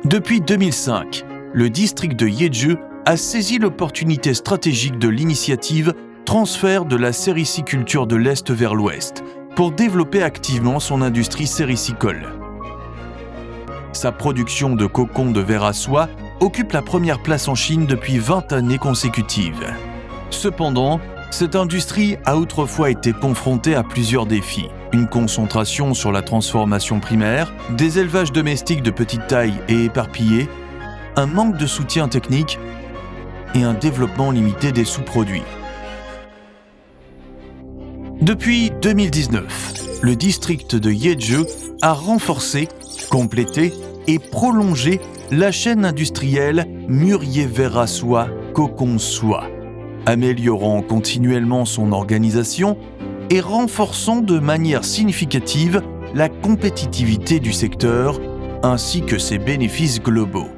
Depuis 2005, le district de Jeju a saisi l'opportunité stratégique de l'initiative Transfert de la sériciculture de l'Est vers l'Ouest pour développer activement son industrie séricicole. Sa production de cocons de verre à soie occupe la première place en Chine depuis 20 années consécutives. Cependant, cette industrie a autrefois été confrontée à plusieurs défis. Une concentration sur la transformation primaire, des élevages domestiques de petite taille et éparpillés, un manque de soutien technique et un développement limité des sous-produits. Depuis 2019, le district de Jeju a renforcé, complété et prolongé la chaîne industrielle mûrier verre à soie, cocon soie, améliorant continuellement son organisation et renforçant de manière significative la compétitivité du secteur ainsi que ses bénéfices globaux.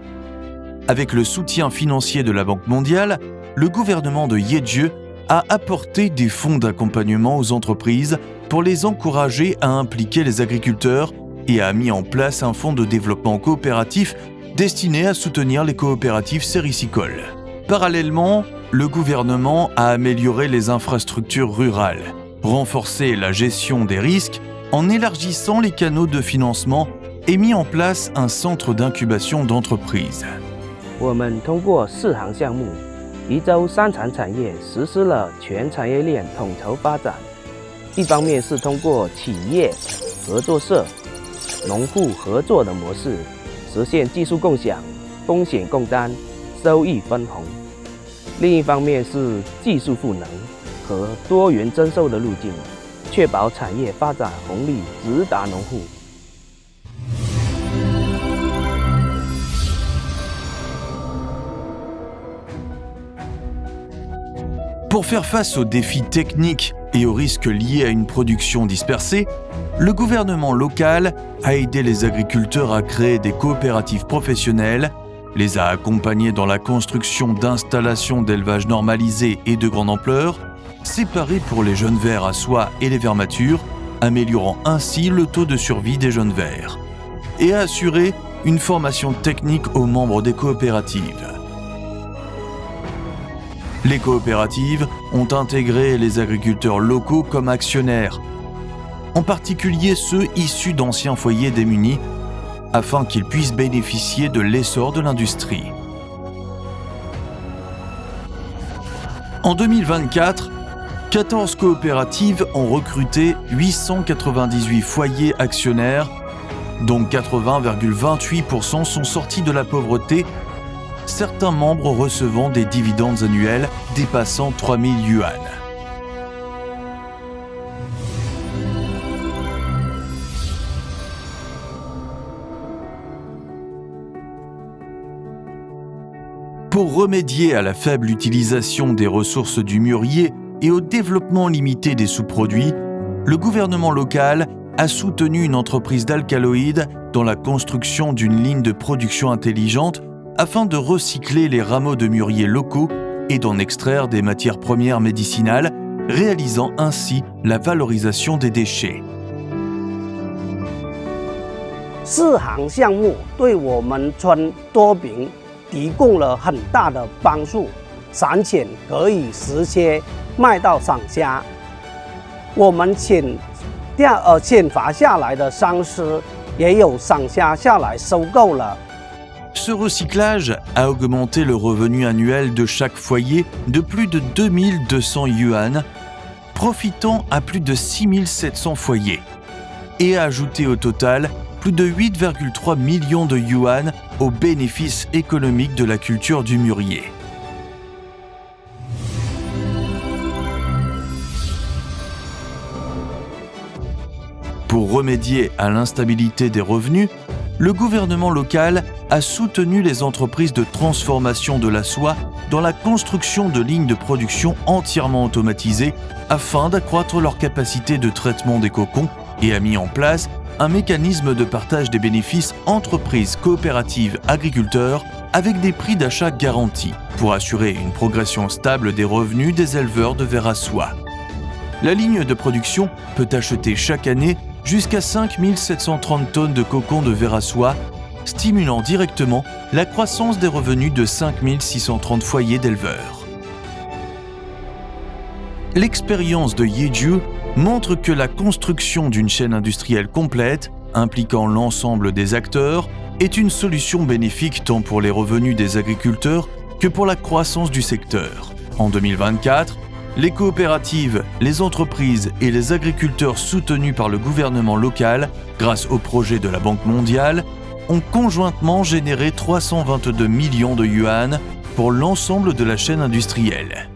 Avec le soutien financier de la Banque mondiale, le gouvernement de Jeju a apporté des fonds d'accompagnement aux entreprises pour les encourager à impliquer les agriculteurs et a mis en place un fonds de développement coopératif destiné à soutenir les coopératives séricicoles. Parallèlement, le gouvernement a amélioré les infrastructures rurales, renforcé la gestion des risques en élargissant les canaux de financement et mis en place un centre d'incubation d'entreprises. 我们通过4行项目，宜州3产产业实施了全产业链统筹发展。一方面是通过企业、合作社、农户合作的模式，实现技术共享、风险共担、收益分红；另一方面是技术赋能和多元征收的路径，确保产业发展红利直达农户。 Pour faire face aux défis techniques et aux risques liés à une production dispersée, le gouvernement local a aidé les agriculteurs à créer des coopératives professionnelles, les a accompagnés dans la construction d'installations d'élevage normalisées et de grande ampleur, séparées pour les jeunes vers à soie et les vers matures, améliorant ainsi le taux de survie des jeunes vers, et a assuré une formation technique aux membres des coopératives. Les coopératives ont intégré les agriculteurs locaux comme actionnaires, en particulier ceux issus d'anciens foyers démunis, afin qu'ils puissent bénéficier de l'essor de l'industrie. En 2024, 14 coopératives ont recruté 898 foyers actionnaires, dont 80,28% sont sortis de la pauvreté, certains membres recevant des dividendes annuels dépassant 3000 yuan. Pour remédier à la faible utilisation des ressources du mûrier et au développement limité des sous-produits, le gouvernement local a soutenu une entreprise d'alcaloïdes dans la construction d'une ligne de production intelligente afin de recycler les rameaux de mûrier locaux et d'en extraire des matières premières médicinales, réalisant ainsi la valorisation des déchets. 4行项目对我们村多饼提供了很大的帮助，产品可以直接卖到厂家。我们请罚下来的桑丝，也有厂家下来收购了。 Ce recyclage a augmenté le revenu annuel de chaque foyer de plus de 2200 yuan, profitant à plus de 6700 foyers, et a ajouté au total plus de 8,3 millions de yuan aux bénéfices économiques de la culture du mûrier. Pour remédier à l'instabilité des revenus, le gouvernement local a soutenu les entreprises de transformation de la soie dans la construction de lignes de production entièrement automatisées afin d'accroître leur capacité de traitement des cocons et a mis en place un mécanisme de partage des bénéfices entreprises coopératives agriculteurs avec des prix d'achat garantis pour assurer une progression stable des revenus des éleveurs de vers à soie. La ligne de production peut acheter chaque année jusqu'à 5 730 tonnes de cocons de vers à soie, stimulant directement la croissance des revenus de 5 630 foyers d'éleveurs. L'expérience de Yeju montre que la construction d'une chaîne industrielle complète, impliquant l'ensemble des acteurs, est une solution bénéfique tant pour les revenus des agriculteurs que pour la croissance du secteur. En 2024, les coopératives, les entreprises et les agriculteurs soutenus par le gouvernement local, grâce au projet de la Banque mondiale, ont conjointement généré 322 millions de yuan pour l'ensemble de la chaîne industrielle.